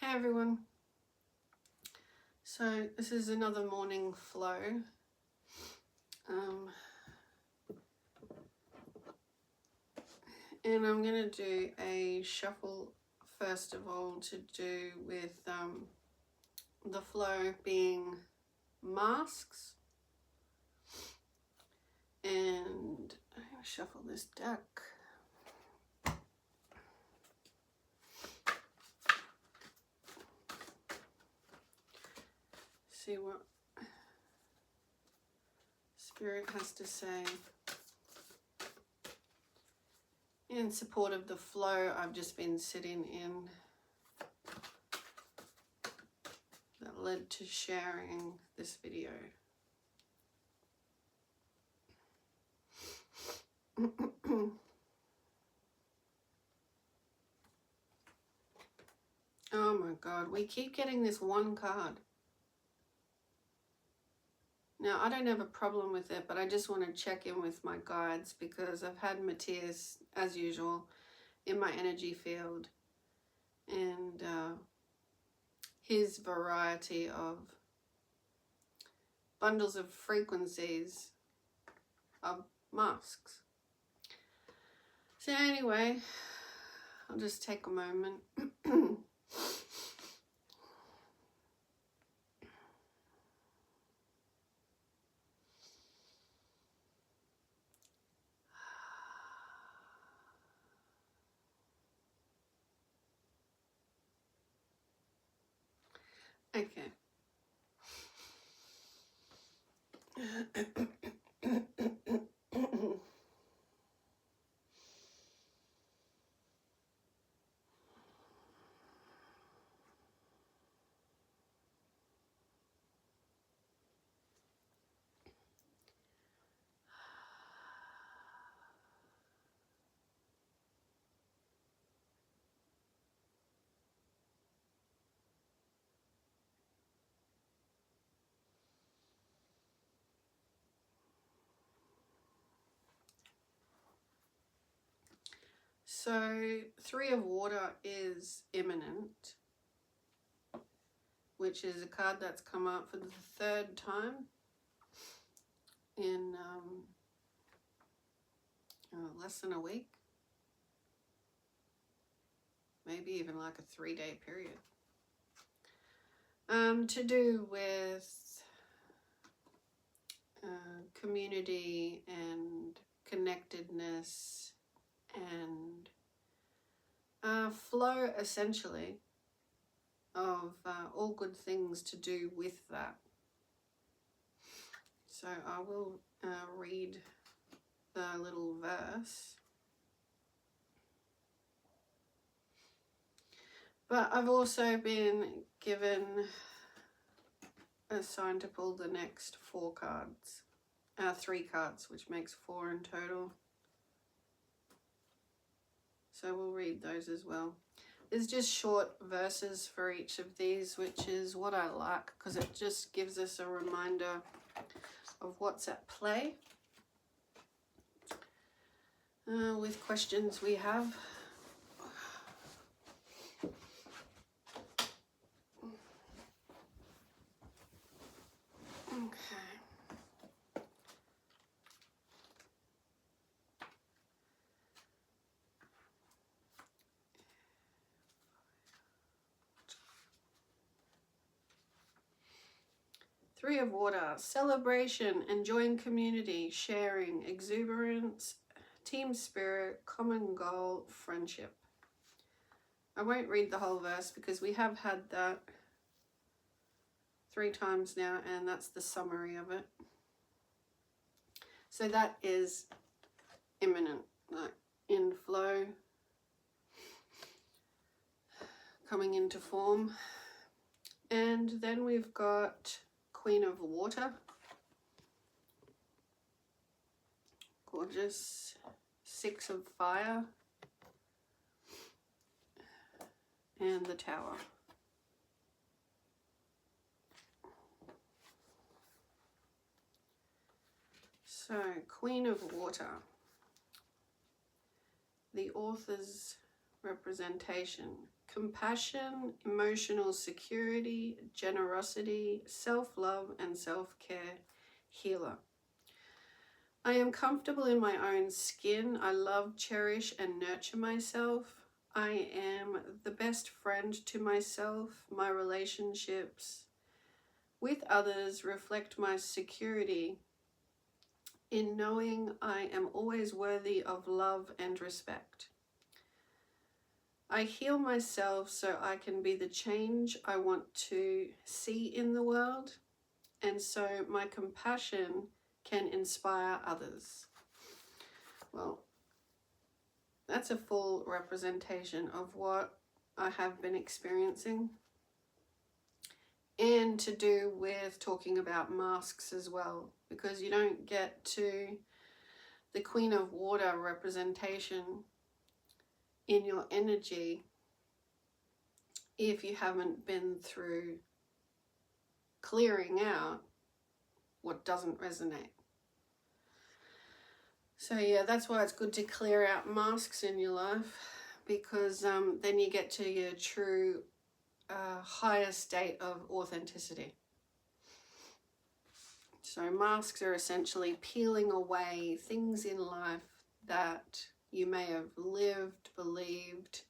Hey everyone. So this is another morning flow. And I'm going to do a shuffle first of all to do with the flow being masks. And I'm going to shuffle this deck. See what Spirit has to say. In support of the flow I've just been sitting in that led to sharing this video. Oh my god, we keep getting this one card. Now, I don't have a problem with it, but I just want to check in with my guides because I've had Matthias, as usual, in my energy field. And his variety of bundles of frequencies of masks. So anyway, I'll just take a moment. Okay. So 3 of Water is imminent, which is a card that's come out for the 3rd time in less than a week. Maybe even like a 3-day period. To do with community and connectedness and flow, essentially, of all good things to do with that. So I will read the little verse. But I've also been given a sign to pull the next 4 cards. 3 cards, which makes 4 in total. So we'll read those as well. There's just short verses for each of these, which is what I like, because it just gives us a reminder of what's at play with questions we have. Okay. Three of Water, celebration, enjoying community, sharing, exuberance, team spirit, common goal, friendship. I won't read the whole verse because we have had that 3 times now, and that's the summary of it. So that is imminent, like in flow, coming into form. And then we've got Queen of Water. Gorgeous. 6 of Fire. And the Tower. So, Queen of Water. The author's representation. compassion, emotional security, generosity, self-love, and self-care healer. I am comfortable in my own skin. I love, cherish, and nurture myself. I am the best friend to myself. My relationships with others reflect my security in knowing I am always worthy of love and respect. I heal myself so I can be the change I want to see in the world, and so my compassion can inspire others. Well, that's a full representation of what I have been experiencing, and to do with talking about masks as well, because you don't get to the Queen of Water representation in your energy if you haven't been through clearing out what doesn't resonate. So yeah, that's why it's good to clear out masks in your life, because then you get to your true higher state of authenticity. So masks are essentially peeling away things in life that you may have lived, believed,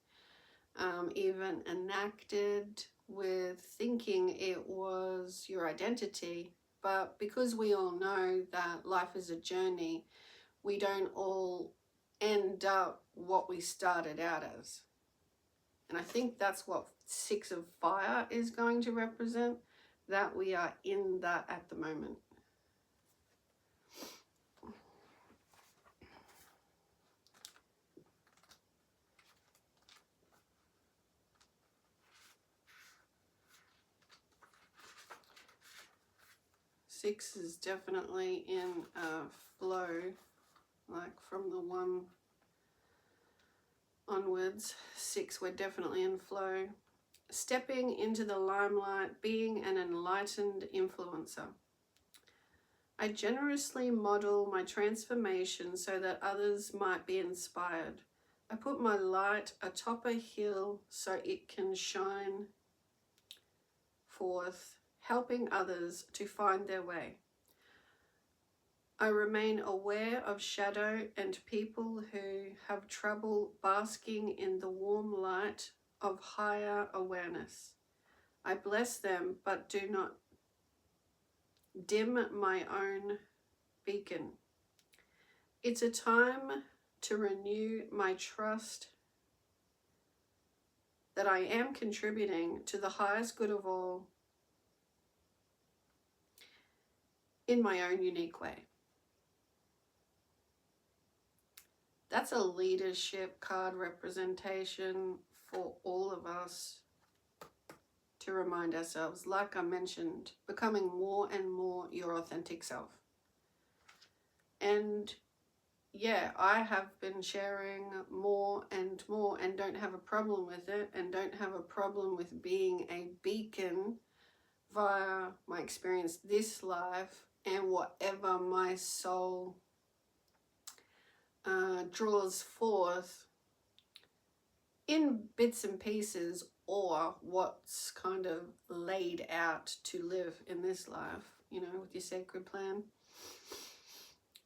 even enacted with thinking it was your identity. But because we all know that life is a journey, we don't all end up what we started out as. And I think that's what Six of Fire is going to represent, that we are in that at the moment. Six is definitely in flow, like from the 1 onwards. 6, we're definitely in flow. Stepping into the limelight, being an enlightened influencer. I generously model my transformation so that others might be inspired. I put my light atop a hill so it can shine forth, helping others to find their way. I remain aware of shadow and people who have trouble basking in the warm light of higher awareness. I bless them, but do not dim my own beacon. It's a time to renew my trust that I am contributing to the highest good of all in my own unique way. That's a leadership card representation for all of us to remind ourselves, like I mentioned, becoming more and more your authentic self. And yeah, I have been sharing more and more and don't have a problem with it, and don't have a problem with being a beacon via my experience this life and whatever my soul draws forth in bits and pieces, or what's kind of laid out to live in this life, you know, with your sacred plan.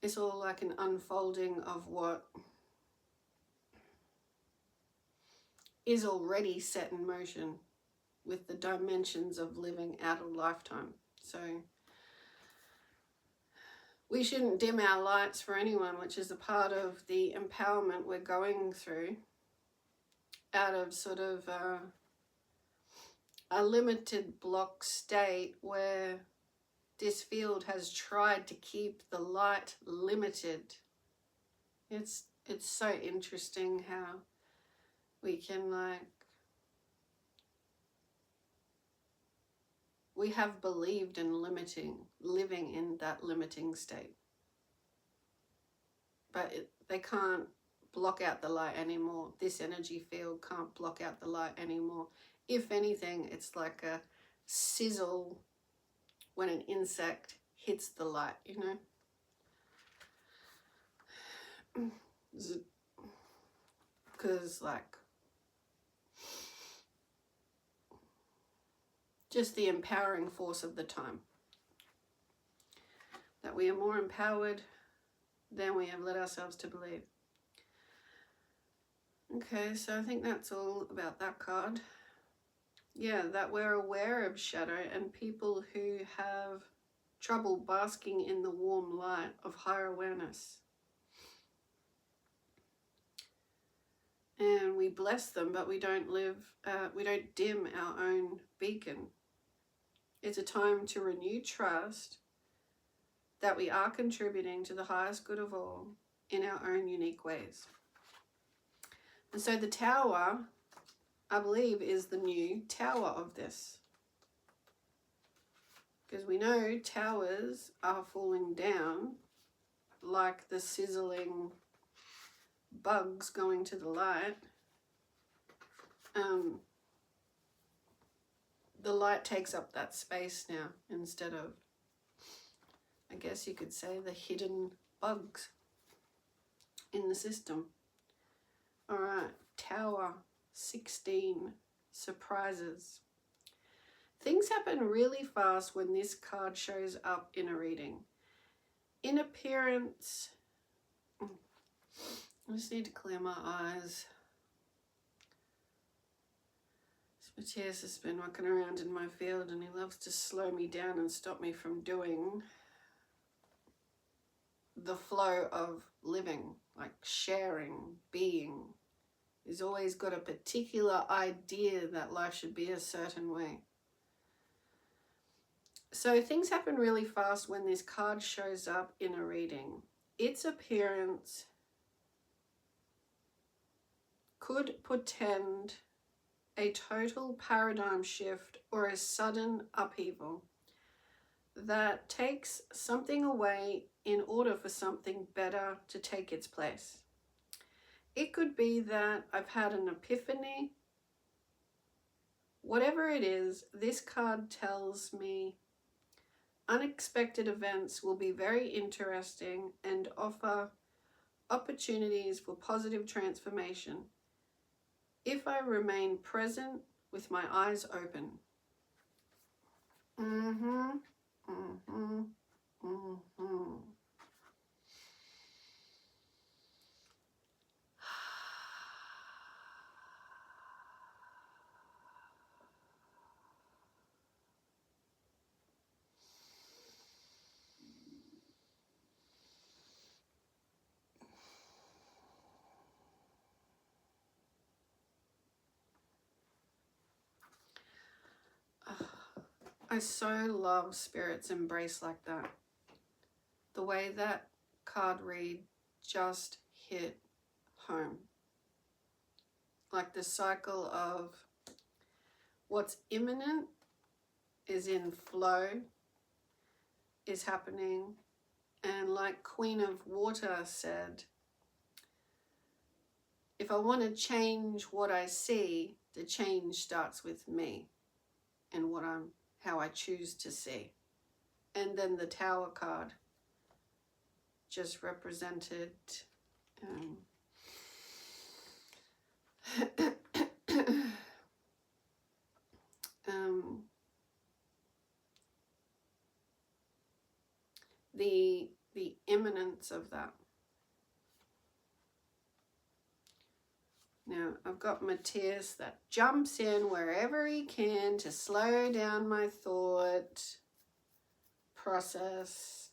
It's all like an unfolding of what is already set in motion with the dimensions of living out a lifetime. So we shouldn't dim our lights for anyone, which is a part of the empowerment we're going through out of sort of a limited block state where this field has tried to keep the light limited. It's so interesting how we can, like, we have believed in living in that limiting state. But they can't block out the light anymore. This energy field can't block out the light anymore. If anything, it's like a sizzle when an insect hits the light, you know? Because, like, just the empowering force of the time. That we are more empowered than we have led ourselves to believe. Okay, so I think that's all about that card. Yeah, that we're aware of shadow, and people who have trouble basking in the warm light of higher awareness. And we bless them, but we don't dim our own beacon. It's a time to renew trust that we are contributing to the highest good of all in our own unique ways. And so the Tower, I believe, is the new tower of this. Because we know towers are falling down like the sizzling bugs going to the light. The light takes up that space now instead of, I guess you could say, the hidden bugs in the system. All right, Tower 16, surprises. Things happen really fast when this card shows up in a reading. In appearance, I just need to clear my eyes. Matthias has been walking around in my field and he loves to slow me down and stop me from doing the flow of living, like sharing, being. He's always got a particular idea that life should be a certain way. So things happen really fast when this card shows up in a reading. Its appearance could portend a total paradigm shift or a sudden upheaval that takes something away in order for something better to take its place. It could be that I've had an epiphany. Whatever it is, this card tells me unexpected events will be very interesting and offer opportunities for positive transformation if I remain present with my eyes open. I so love Spirit's embrace like that. The way that card read just hit home. Like the cycle of what's imminent is in flow, is happening. And like Queen of Water said, if I want to change what I see, the change starts with me and how I choose to see. And then the Tower card just represented the imminence of that. Now, I've got Matthias that jumps in wherever he can to slow down my thought process.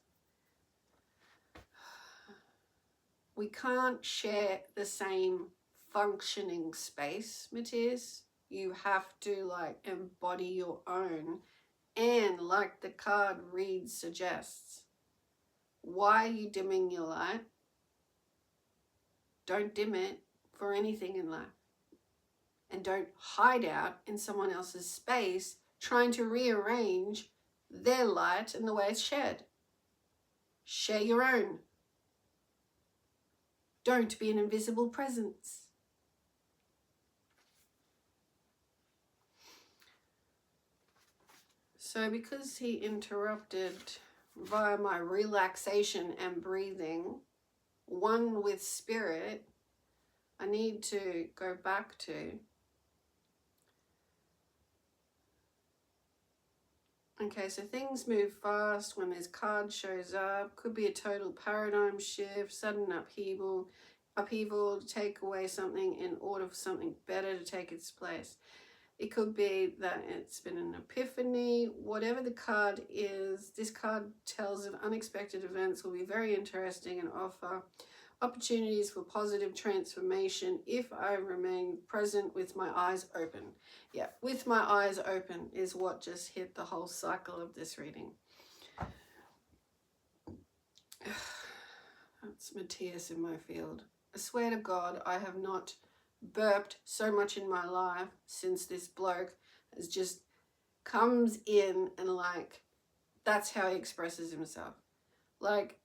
We can't share the same functioning space, Matthias. You have to embody your own. And like the card read suggests, why are you dimming your light? Don't dim it for anything in life. And don't hide out in someone else's space trying to rearrange their light and the way it's shared. Share your own. Don't be an invisible presence. So because he interrupted via my relaxation and breathing, one with Spirit, I need to go back to Okay, so things move fast when this card shows up. Could be a total paradigm shift, sudden upheaval to take away something in order for something better to take its place. It could be that it's been an epiphany. Whatever the card is, this card tells of unexpected events will be very interesting and offer opportunities for positive transformation if I remain present with my eyes open. Yeah, with my eyes open is what just hit the whole cycle of this reading. That's Matthias in my field. I swear to God, I have not burped so much in my life since this bloke has just comes in and like, that's how he expresses himself. Like,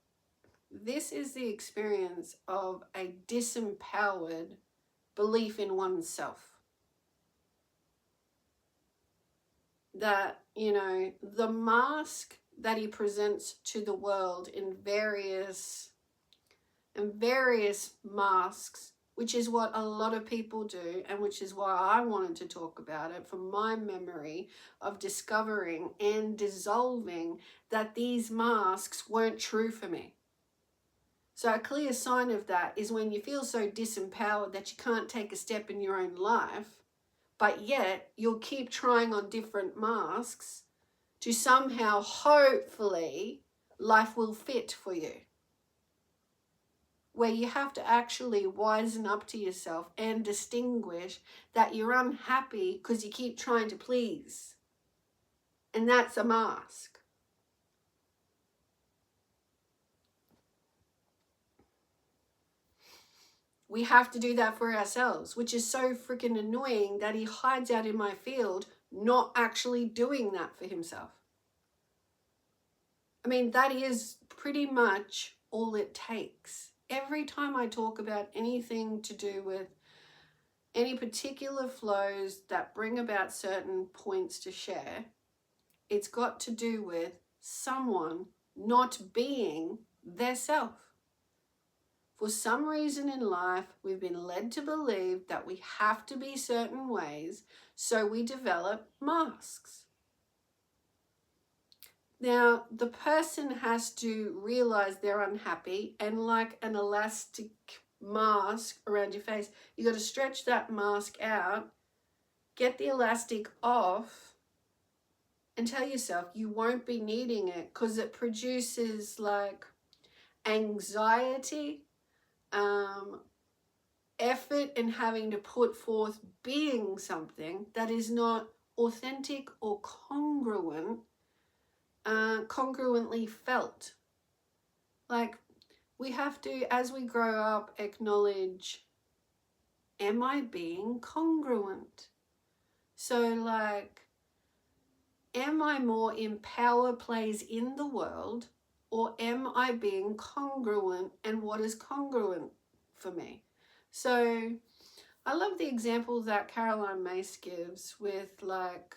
this is the experience of a disempowered belief in oneself. That, you know, the mask that he presents to the world in various masks, which is what a lot of people do, and which is why I wanted to talk about it, from my memory of discovering and dissolving that these masks weren't true for me. So a clear sign of that is when you feel so disempowered that you can't take a step in your own life, but yet you'll keep trying on different masks to somehow, hopefully, life will fit for you. Where you have to actually wisen up to yourself and distinguish that you're unhappy because you keep trying to please. And that's a mask. We have to do that for ourselves, which is so freaking annoying that he hides out in my field, not actually doing that for himself. I mean, that is pretty much all it takes. Every time I talk about anything to do with any particular flows that bring about certain points to share, it's got to do with someone not being their self. For some reason in life, we've been led to believe that we have to be certain ways, so we develop masks. Now, the person has to realize they're unhappy, and like an elastic mask around your face, you got to stretch that mask out, get the elastic off, and tell yourself you won't be needing it because it produces like anxiety, effort, and having to put forth being something that is not authentic or congruently felt. Like, we have to, as we grow up, acknowledge, am I being congruent? So like, am I more in power plays in the world, or am I being congruent, and what is congruent for me? So I love the example that Caroline Myss gives with like,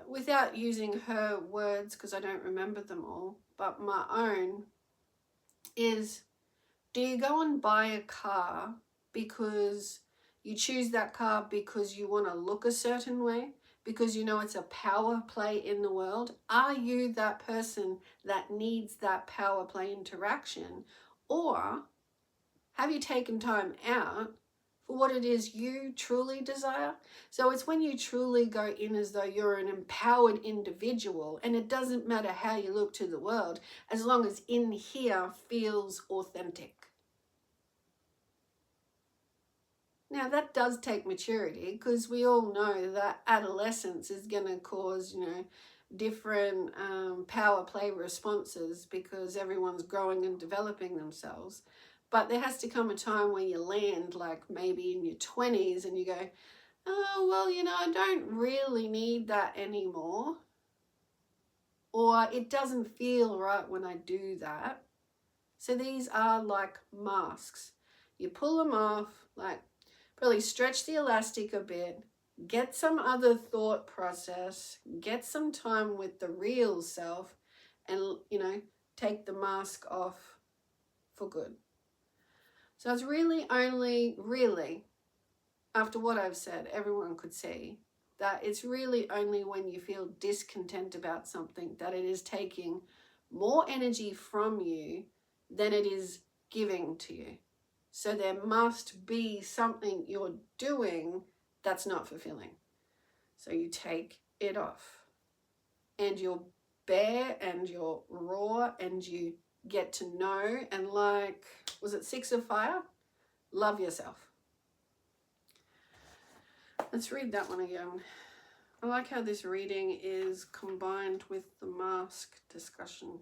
without using her words because I don't remember them all, but my own is, do you go and buy a car because you choose that car because you want to look a certain way, because you know it's a power play in the world? Are you that person that needs that power play interaction, or have you taken time out for what it is you truly desire? So it's when you truly go in as though you're an empowered individual, and it doesn't matter how you look to the world, as long as in here feels authentic. Now that does take maturity, because we all know that adolescence is going to cause, you know, different power play responses because everyone's growing and developing themselves. But there has to come a time when you land, like maybe in your 20s, and you go, oh, well, you know, I don't really need that anymore. Or it doesn't feel right when I do that. So these are like masks. You pull them off, like really stretch the elastic a bit, get some other thought process, get some time with the real self, and, you know, take the mask off for good. So it's really only, really, after what I've said, everyone could see that it's really only when you feel discontent about something that it is taking more energy from you than it is giving to you. So there must be something you're doing that's not fulfilling. So you take it off and you're bare and you're raw and you get to know, and like, was it 6 of Fire? Love yourself. Let's read that one again. I like how this reading is combined with the mask discussion.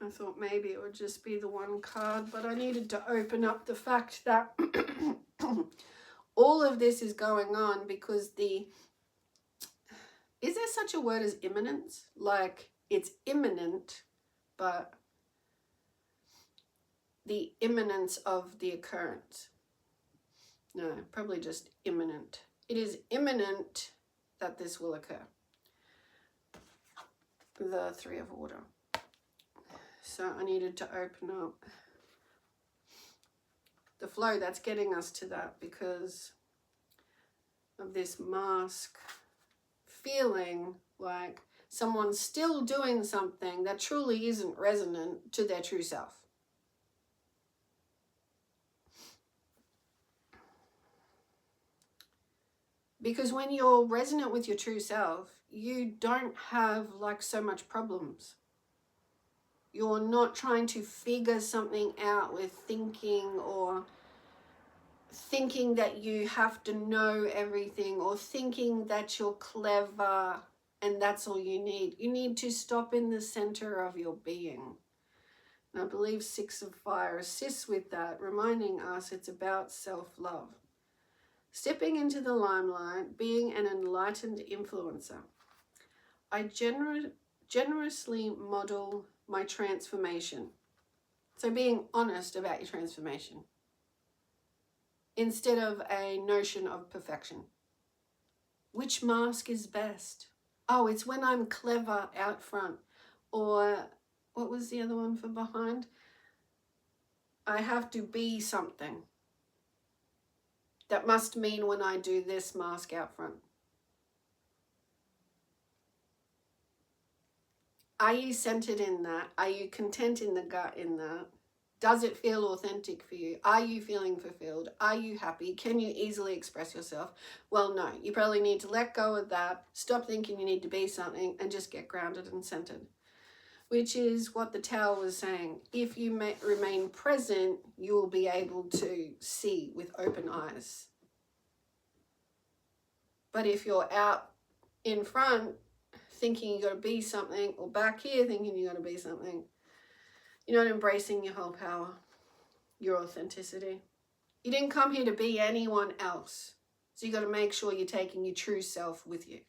I thought maybe it would just be the one card, but I needed to open up the fact that all of this is going on because is there such a word as imminence? Like, it's imminent, but the imminence of the occurrence. No, probably just imminent. It is imminent that this will occur. The 3 of Water. So I needed to open up the flow that's getting us to that because of this mask feeling like someone's still doing something that truly isn't resonant to their true self. Because when you're resonant with your true self, you don't have like so much problems. You're not trying to figure something out with thinking, or thinking that you have to know everything, or thinking that you're clever and that's all you need. You need to stop in the center of your being. And I believe 6 of Fire assists with that, reminding us it's about self-love. Stepping into the limelight, being an enlightened influencer. I generously model my transformation. So being honest about your transformation instead of a notion of perfection. Which mask is best? Oh, it's when I'm clever out front. Or what was the other one for behind? I have to be something. That must mean when I do this mask out front. Are you centered in that? Are you content in the gut in that? Does it feel authentic for you? Are you feeling fulfilled? Are you happy? Can you easily express yourself? Well, no. You probably need to let go of that, stop thinking you need to be something, and just get grounded and centered. Which is what the Tower was saying. If you remain present, you will be able to see with open eyes. But if you're out in front thinking you got to be something, or back here thinking you got to be something, you're not embracing your whole power, your authenticity. You didn't come here to be anyone else. So you got to make sure you're taking your true self with you.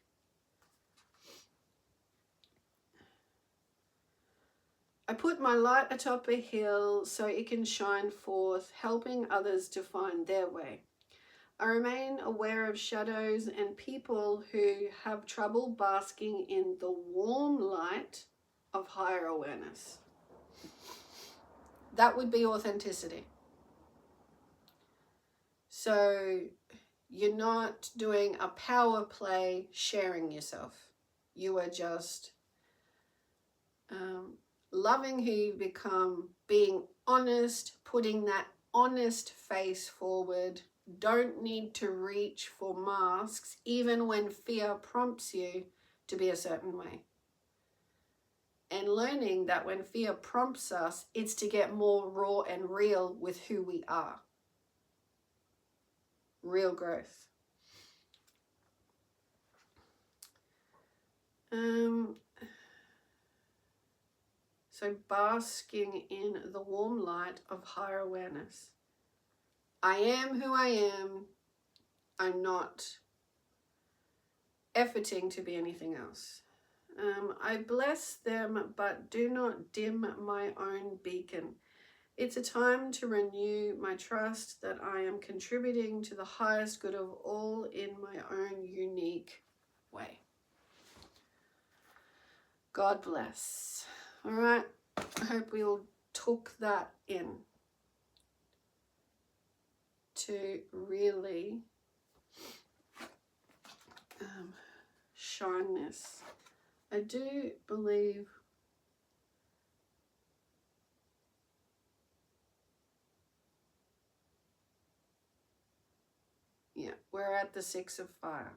I put my light atop a hill so it can shine forth, helping others to find their way. I remain aware of shadows and people who have trouble basking in the warm light of higher awareness. That would be authenticity. So you're not doing a power play sharing yourself. You are just loving who you become, being honest, putting that honest face forward. Don't need to reach for masks, even when fear prompts you to be a certain way. And learning that when fear prompts us, it's to get more raw and real with who we are. Real growth. So basking in the warm light of higher awareness. I am who I am. I'm not efforting to be anything else. I bless them, but do not dim my own beacon. It's a time to renew my trust that I am contributing to the highest good of all in my own unique way. God bless. All right. I hope we all took that in. to really shine this. I do believe we're at the 6 of fire.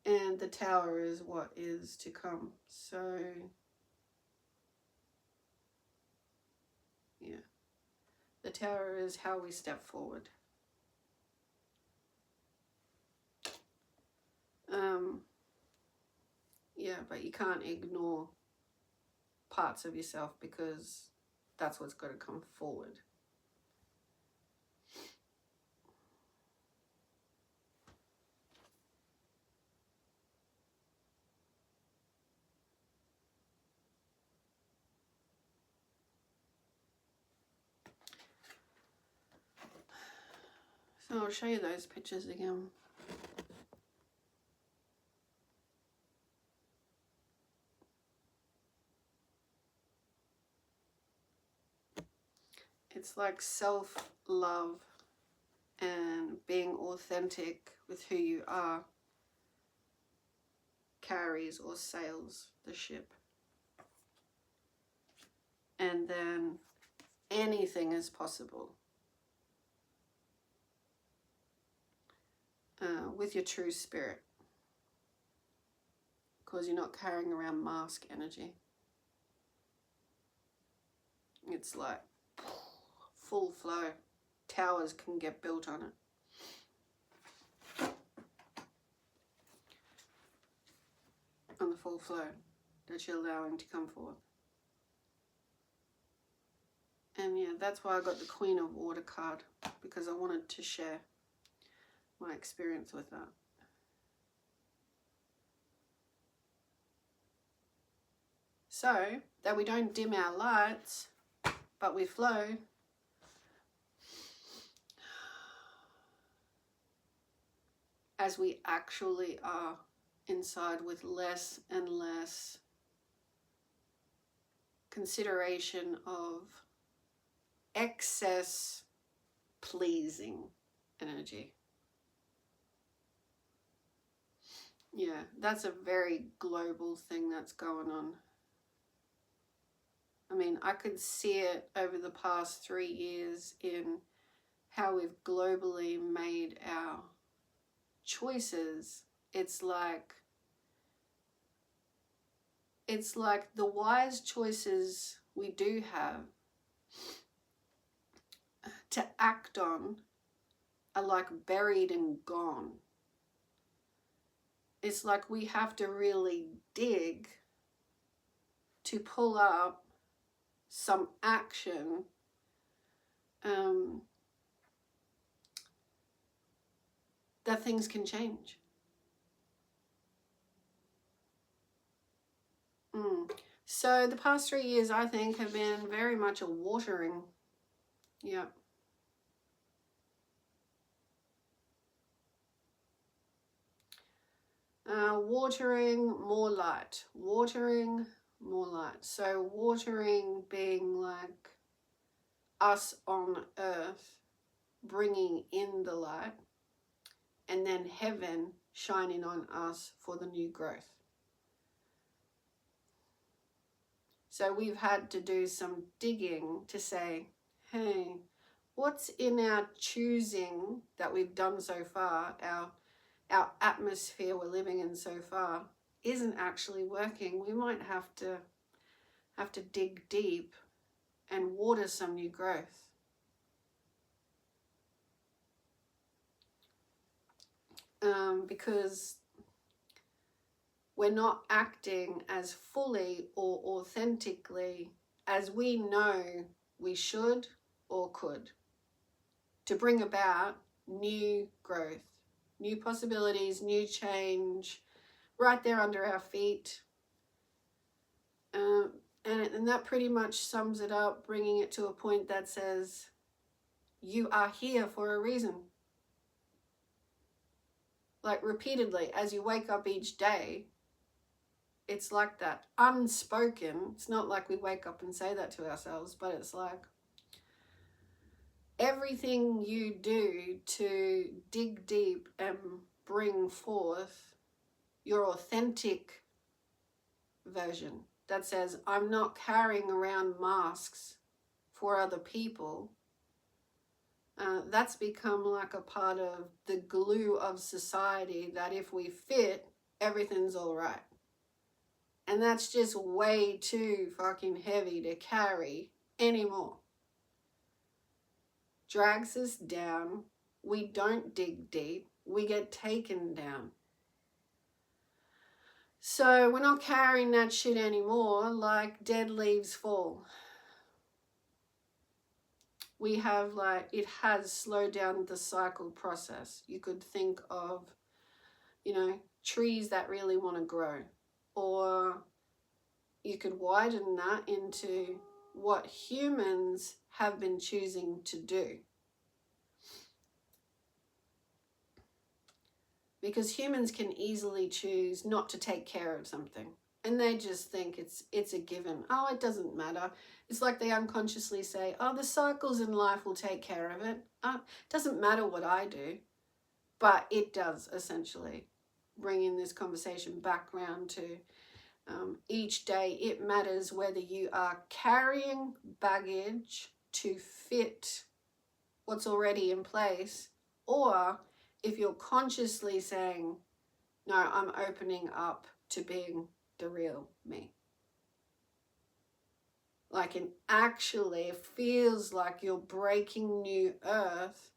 And the Tower is what is to come. So, yeah. The Tower is how we step forward. Yeah, but you can't ignore parts of yourself because that's what's got to come forward. So I'll show you those pictures again. It's like self-love and being authentic with who you are carries or sails the ship. And then anything is possible with your true spirit, because you're not carrying around mask energy. It's like full flow. Towers can get built on it. On the full flow that you're allowing to come forth. And yeah, that's why I got the Queen of Water card, because I wanted to share my experience with that. So that we don't dim our lights, but we flow. As we actually are inside, with less and less consideration of excess pleasing energy. Yeah, that's a very global thing that's going on. I mean, I could see it over the past 3 years in how we've globally made our choices. It's like the wise choices we do have to act on are like buried and gone. It's like we have to really dig to pull up some action that things can change. So the past 3 years, I think, have been very much a watering. Yeah. Watering more light. Watering more light. So watering being like us on earth bringing in the light, and then heaven shining on us for the new growth. So we've had to do some digging to say, hey, what's in our choosing that we've done so far, our atmosphere we're living in so far, isn't actually working. We might have to dig deep and water some new growth. Because we're not acting as fully or authentically as we know we should or could to bring about new growth, new possibilities, new change, right there under our feet. And that pretty much sums it up, bringing it to a point that says, you are here for a reason. Like repeatedly, as you wake up each day, it's like that unspoken. It's not like we wake up and say that to ourselves, but it's like everything you do to dig deep and bring forth your authentic version that says, I'm not carrying around masks for other people. That's become like a part of the glue of society, that if we fit, everything's all right. And that's just way too fucking heavy to carry anymore. Drags us down. We don't dig deep. We get taken down. So we're not carrying that shit anymore, like dead leaves fall. We have it has slowed down the cycle process. You could think of, trees that really want to grow, or you could widen that into what humans have been choosing to do. Because humans can easily choose not to take care of something. And they just think it's a given. Oh, it doesn't matter. It's like they unconsciously say, oh, the cycles in life will take care of it. It doesn't matter what I do. But it does, essentially. Bringing this conversation back around to each day, it matters whether you are carrying baggage to fit what's already in place, or if you're consciously saying, no, I'm opening up to being the real me. Like, it actually feels like you're breaking new earth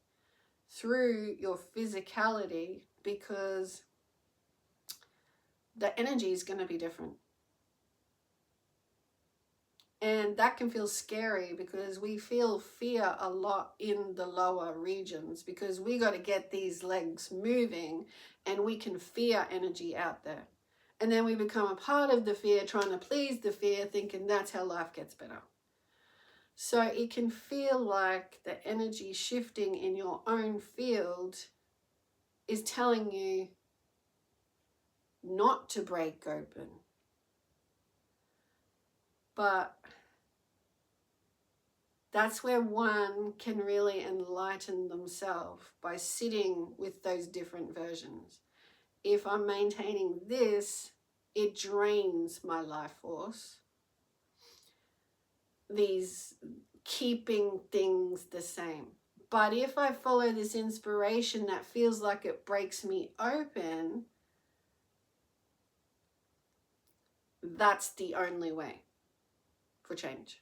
through your physicality, because the energy is going to be different. And that can feel scary, because we feel fear a lot in the lower regions, because we got to get these legs moving, and we can fear energy out there. And then we become a part of the fear, trying to please the fear, thinking that's how life gets better. So it can feel like the energy shifting in your own field is telling you not to break open. But that's where one can really enlighten themselves, by sitting with those different versions. If I'm maintaining this, it drains my life force. These keeping things the same. But if I follow this inspiration that feels like it breaks me open, that's the only way for change.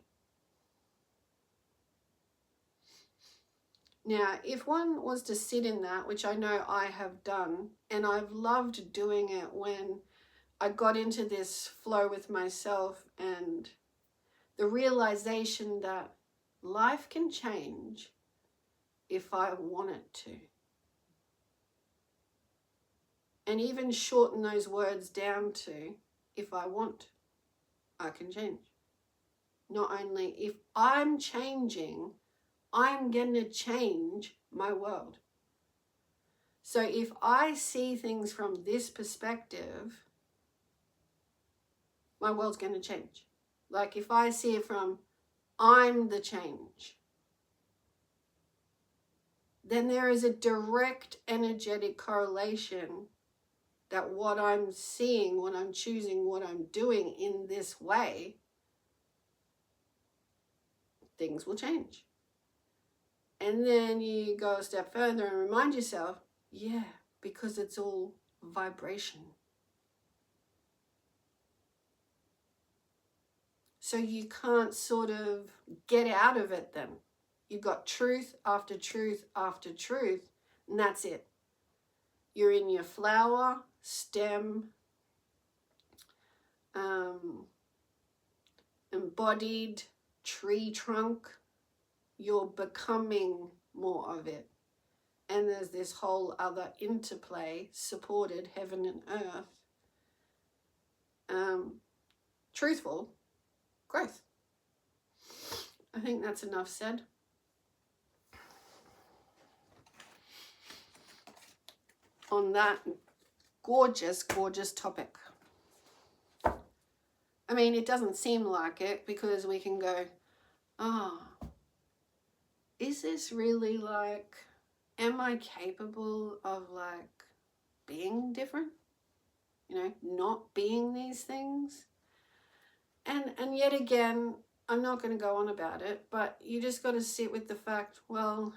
Now, if one was to sit in that, which I know I have done, and I've loved doing it when I got into this flow with myself, and the realization that life can change if I want it to. And even shorten those words down to, if I want, I can change. Not only if I'm changing, I'm going to change my world. So if I see things from this perspective, my world's going to change. Like if I see it from, I'm the change, then there is a direct energetic correlation that what I'm seeing, what I'm choosing, what I'm doing in this way, things will change. And then you go a step further and remind yourself, yeah, because it's all vibration. So you can't sort of get out of it then. You've got truth after truth after truth, and that's it. You're in your flower, stem, embodied tree trunk. You're becoming more of it. And there's this whole other interplay, supported heaven and earth. Truthful growth. I think that's enough said. On that gorgeous, gorgeous topic. I mean, it doesn't seem like it, because we can go, oh, is this really like, am I capable of like being different? You know, not being these things? And yet again, I'm not going to go on about it, but you just got to sit with the fact, well,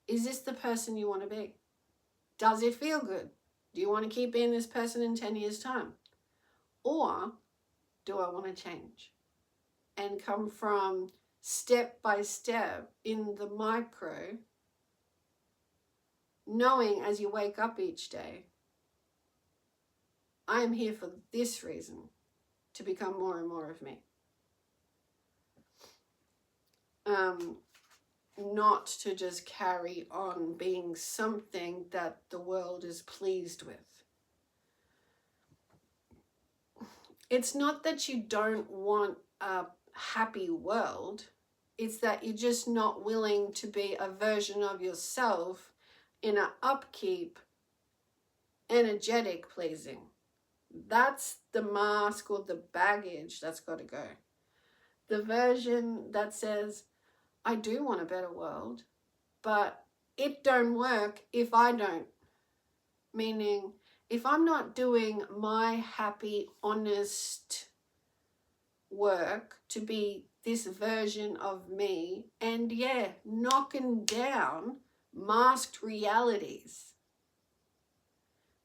is this the person you want to be? Does it feel good? Do you want to keep being this person in 10 years' time? Or do I want to change and come from step by step in the micro, knowing as you wake up each day, I am here for this reason, to become more and more of me. Not to just carry on being something that the world is pleased with. It's not that you don't want a happy world. It's that you're just not willing to be a version of yourself in an upkeep, energetic pleasing. That's the mask or the baggage that's got to go. The version that says, I do want a better world, but it don't work if I don't. Meaning, if I'm not doing my happy, honest work to be this version of me, and yeah, knocking down masked realities.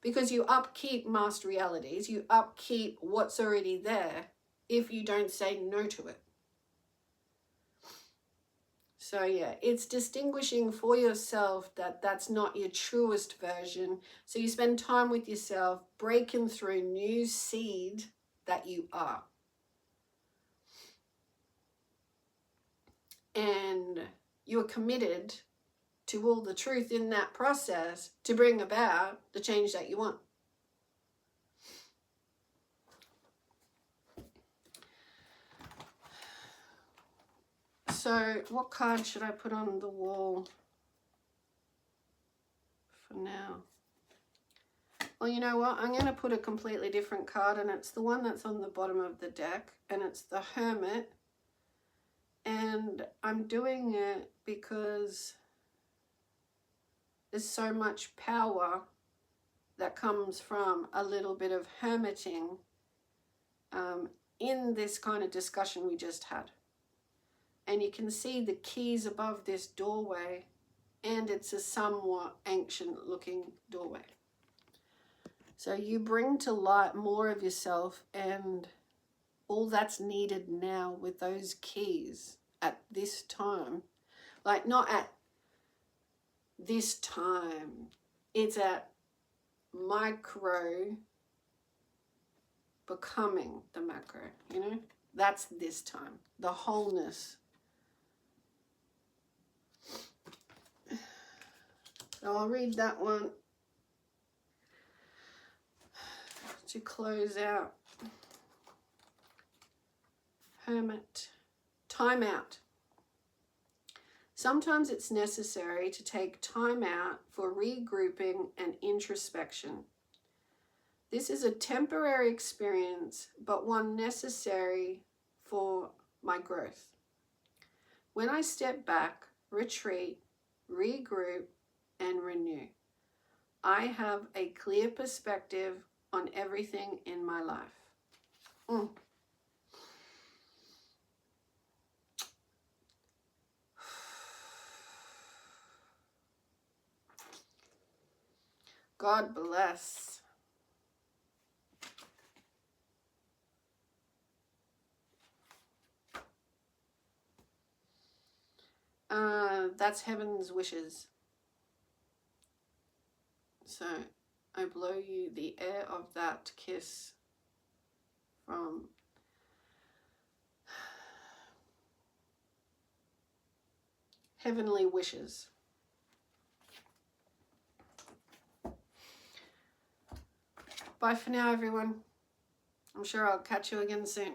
Because you upkeep masked realities, you upkeep what's already there if you don't say no to it. So yeah, it's distinguishing for yourself that that's not your truest version. So you spend time with yourself, breaking through new seed that you are. And you're committed to all the truth in that process to bring about the change that you want. So what card should I put on the wall for now? Well, you know what? I'm going to put a completely different card, and it's the one that's on the bottom of the deck, and it's the Hermit. And I'm doing it because there's so much power that comes from a little bit of hermiting in this kind of discussion we just had. And you can see the keys above this doorway, and it's a somewhat ancient looking doorway. So you bring to light more of yourself and all that's needed now with those keys at this time. Like, not at this time, it's at micro becoming the macro, you know? That's this time, the wholeness. So I'll read that one to close out. Hermit. Time out. Sometimes it's necessary to take time out for regrouping and introspection. This is a temporary experience, but one necessary for my growth. When I step back, retreat, regroup, and renew, I have a clear perspective on everything in my life. God bless. That's heaven's wishes. So I blow you the air of that kiss from heavenly wishes. Bye for now, everyone. I'm sure I'll catch you again soon.